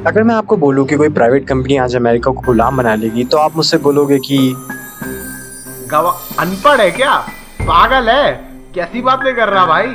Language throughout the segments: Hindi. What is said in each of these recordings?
अगर मैं आपको बोलूँ कि कोई प्राइवेट कंपनी आज अमेरिका को गुलाम बना लेगी, तो आप मुझसे बोलोगे कि गवा अनपढ़ है क्या? पागल है? कैसी बातें कर रहा भाई?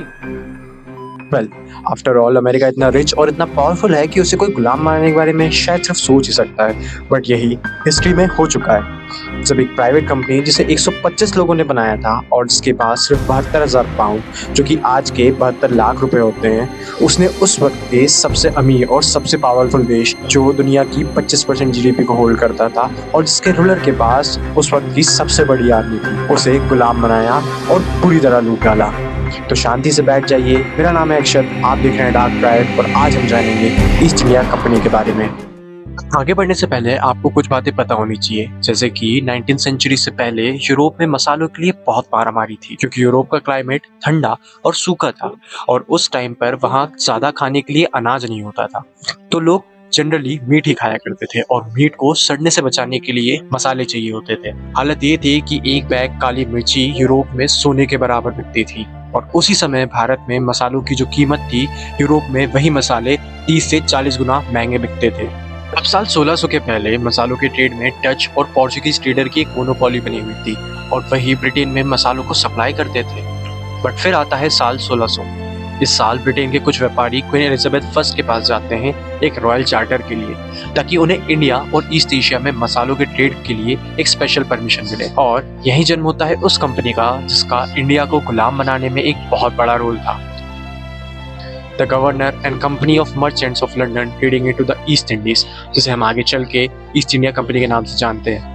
वेल, आफ्टर ऑल अमेरिका इतना रिच और इतना पावरफुल है कि उसे कोई गुलाम बनाने के बारे में शायद सिर्फ सोच ही सकता है। बट यही हिस्ट्री में हो चुका है, जब एक प्राइवेट कंपनी जिसे 125 लोगों ने बनाया था और जिसके पास सिर्फ 72,000 पाउंड, जो कि आज के 72 लाख रुपए होते हैं, उसने उस वक्त के सबसे अमीर और सबसे पावरफुल देश, जो दुनिया की 25% जीडीपी को होल्ड करता था और जिसके रूलर के पास उस वक्त की सबसे बड़ी आर्मी थी, उसे गुलाम बनाया और पूरी तरह लूट डाला। तो शांति से बैठ जाइए। मेरा नाम है अक्षत, आप देख रहे हैं डार्क ट्रायड और आज हम जानेंगे ईस्ट इंडिया कंपनी के बारे में। आगे बढ़ने से पहले आपको कुछ बातें पता होनी चाहिए, जैसे कि 19th सेंचुरी से पहले यूरोप में मसालों के लिए बहुत मारामारी थी, क्योंकि यूरोप का क्लाइमेट ठंडा और सूखा था और उस टाइम पर वहाँ ज्यादा खाने के लिए अनाज नहीं होता था। तो लोग जनरली मीट ही खाया करते थे और मीट को सड़ने से बचाने के लिए मसाले चाहिए होते थे। हालत ये थी कि एक बैग काली मिर्ची यूरोप में सोने के बराबर बिकती थी और उसी समय भारत में मसालों की जो कीमत थी, यूरोप में वही मसाले 30 से 40 गुना महंगे बिकते थे। अब साल 1600 के पहले मसालों के ट्रेड में डच और पोर्चुगीज ट्रेडर की एक मोनोपोली बनी हुई थी और वही ब्रिटेन में मसालों को सप्लाई करते थे। बट फिर आता है साल 1600। इस साल ब्रिटेन के कुछ व्यापारी क्वीन एलिजाबेथ फर्स्ट के पास जाते हैं एक रॉयल चार्टर के लिए, ताकि उन्हें इंडिया और ईस्ट एशिया में मसालों के ट्रेड के लिए एक स्पेशल परमिशन मिले। और यही जन्म होता है उस कंपनी का जिसका इंडिया को गुलाम बनाने में एक बहुत बड़ा रोल था, the governor and company of merchants of London trading into the east Indies, जिसे हम आगे चल के ईस्ट इंडिया कंपनी के नाम से जानते हैं।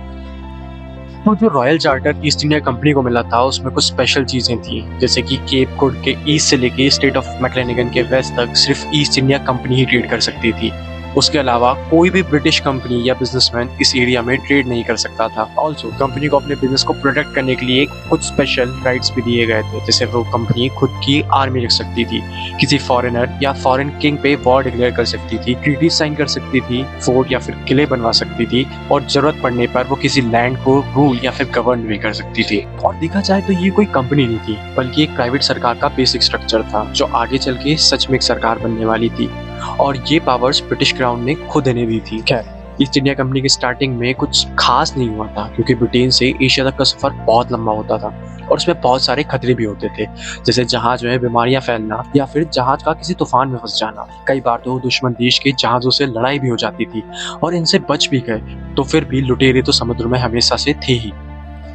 तो जो royal charter east India company को मिला था, उसमें कुछ स्पेशल चीजें थी, जैसे कि केप कोड के ईस्ट से लेके स्टेट ऑफ मैक्लेनिगन के वेस्ट तक सिर्फ ईस्ट इंडिया कंपनी ही ट्रेड कर सकती थी। उसके अलावा कोई भी ब्रिटिश कंपनी या बिजनेसमैन इस एरिया में ट्रेड नहीं कर सकता था। ऑल्सो कंपनी को अपने बिजनेस को प्रोटेक्ट करने के लिए कुछ स्पेशल राइट्स भी दिए गए थे, जैसे वो कंपनी खुद की आर्मी रख सकती थी, किसी फॉरेनर या फॉरेन किंग पे वॉर डिक्लेयर कर सकती थी, ट्रीटी साइन कर सकती थी, फोर्ट या फिर किले बनवा सकती थी और जरूरत पड़ने पर वो किसी लैंड को रूल या फिर गवर्न भी कर सकती थी। और देखा जाए तो ये कोई कंपनी नहीं थी, बल्कि एक प्राइवेट सरकार का बेसिक स्ट्रक्चर था, जो आगे चल के सच में एक सरकार बनने वाली थी और ये पावर्स ब्रिटिश क्राउन ने खुद इन्हें दी थी। खैर, ईस्ट इंडिया कंपनी की स्टार्टिंग में कुछ खास नहीं हुआ था, क्योंकि ब्रिटेन से एशिया तक का सफर बहुत लंबा होता था और उसमें बहुत सारे खतरे भी होते थे, जैसे जहाज में बीमारियां फैलना या फिर जहाज का किसी तूफान में फंस जाना। कई बार तो दुश्मन देश के जहाजों से लड़ाई भी हो जाती थी और इनसे बच भी गए, तो फिर भी लुटेरे तो समुद्र में हमेशा से थे ही।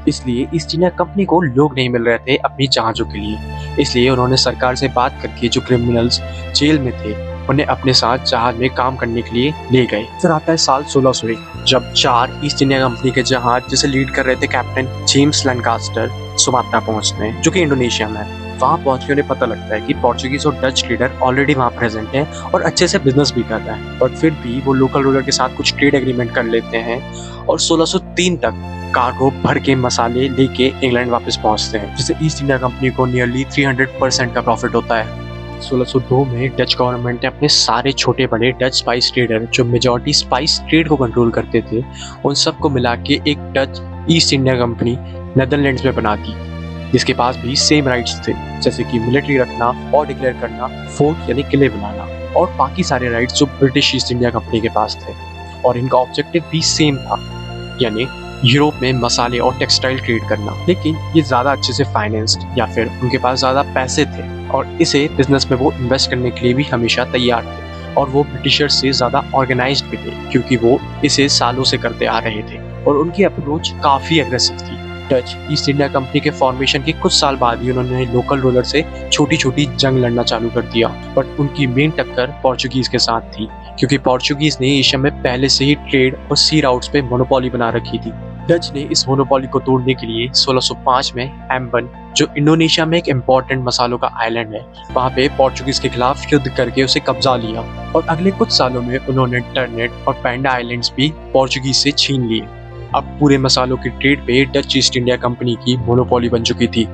इसलिए ईस्ट इंडिया कंपनी को लोग नहीं मिल रहे थे अपनी जहाजों के लिए, इसलिए उन्होंने सरकार से बात करके जो क्रिमिनल्स जेल में थे उन्हें अपने साथ जहाज में काम करने के लिए ले गए। फिर आता है साल 1601, जब 4 ईस्ट इंडिया कंपनी के जहाज जिसे लीड कर रहे थे कैप्टन जेम्स लैंकास्टर सुमात्रा पहुंचते हैं, जो कि इंडोनेशिया में है। वहां पहुंच के उन्हें पता लगता है कि पोर्चुगीज और डच ट्रेडर ऑलरेडी वहां प्रेजेंट हैं और अच्छे से बिजनेस भी कर रहे हैं, बट फिर भी वो लोकल रूलर के साथ कुछ ट्रेड एग्रीमेंट कर लेते हैं और 1603 तक कार्गो भर के मसाले लेके इंग्लैंड वापस पहुंचते हैं, जिससे ईस्ट इंडिया कंपनी को नियरली 300% का प्रॉफिट होता है। 1602 में डच गवर्नमेंट ने अपने सारे छोटे बड़े डच स्पाइस ट्रेडर, जो मेजॉरिटी स्पाइस ट्रेड को कंट्रोल करते थे, उन सबको मिला के एक Dutch east India company Netherlands में बना दी, जिसके पास भी सेम राइट्स थे, जैसे कि मिलिट्री रखना और डिक्लेयर करना, फोर्ट यानी किले बनाना और बाकी सारे राइट्स जो ब्रिटिश ईस्ट इंडिया कंपनी के पास थे। और इनका ऑब्जेक्टिव भी सेम था, यानी यूरोप में मसाले और टेक्सटाइल ट्रेड करना। लेकिन ये ज्यादा अच्छे से फाइनेंस्ड या फिर उनके पास ज्यादा पैसे थे और इसे बिजनेस में वो इन्वेस्ट करने के लिए भी हमेशा तैयार थे, और वो ब्रिटिशर्स से ज्यादा ऑर्गेनाइज्ड भी थे, क्योंकि वो इसे सालों से करते आ रहे थे और उनकी अप्रोच काफी एग्रेसिव थी। डच ईस्ट इंडिया कंपनी के फॉर्मेशन के कुछ साल बाद ही उन्होंने लोकल रूलर से छोटी छोटी जंग लड़ना चालू कर दिया, बट उनकी मेन टक्कर पोर्चुगीज के साथ थी, क्योंकि पोर्चुगीज ने एशिया में पहले से ही ट्रेड और सी राउट्स पे मोनोपोली बना रखी थी। डच ने इस मोनोपोली को तोड़ने के लिए 1605 में एम्बन, जो इंडोनेशिया में एक इम्पोर्टेंट मसालों का आइलैंड है, वहाँ पे पोर्चुगीज के खिलाफ युद्ध करके उसे कब्जा लिया और अगले कुछ सालों में उन्होंने टर्नेट और पैंडा आइलैंड्स भी पोर्चुगीज से छीन लिए। अब पूरे मसालों की ट्रेड पे डच ईस्ट इंडिया कंपनी की मोनोपोली बन चुकी थी।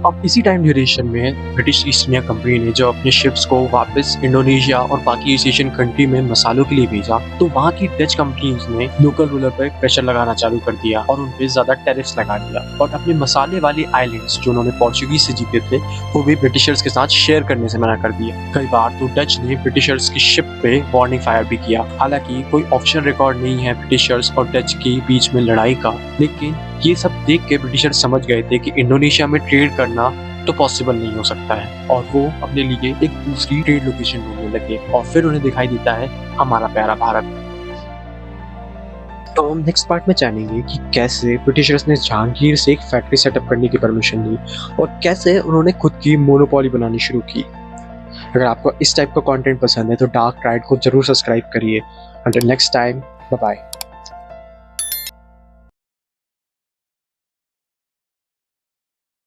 अब इसी टाइम ड्यूरेशन में ब्रिटिश ईस्ट इंडिया कंपनी ने जो अपने शिप्स को वापस इंडोनेशिया और बाकी ईस्ट एशियन कंट्री में मसालों के लिए भेजा, तो वहाँ की डच कंपनीज ने लोकल रूलर पर प्रेशर लगाना चालू कर दिया और उन पे ज्यादा टैरिफ्स लगा दिया और अपने मसाले वाले आइलैंड्स जो उन्होंने पोर्चुगीज से जीते थे वो भी ब्रिटिशर्स के साथ शेयर करने से मना कर दिया। कई बार तो डच ने ब्रिटिशर्स की शिप पे वार्निंग फायर भी किया। हालांकि कोई ऑफिशियल रिकॉर्ड नहीं है ब्रिटिशर्स और डच के बीच में लड़ाई का, लेकिन ये सब देख के ब्रिटिशर्स समझ गए थे कि इंडोनेशिया में ट्रेड करना तो पॉसिबल नहीं हो सकता है और वो अपने लिए एक दूसरी ट्रेड लोकेशन ढूंढने लगे और फिर उन्हें दिखाई देता है हमारा प्यारा भारत। तो हम नेक्स्ट पार्ट में जानेंगे कि कैसे ब्रिटिशर्स ने जहांगीर से एक फैक्ट्री सेटअप करने की परमिशन ली और कैसे उन्होंने खुद की मोनोपोली बनानी शुरू की। अगर आपको इस टाइप का कंटेंट पसंद है तो डार्क राइड को जरूर सब्सक्राइब करिए। Until next time, bye bye.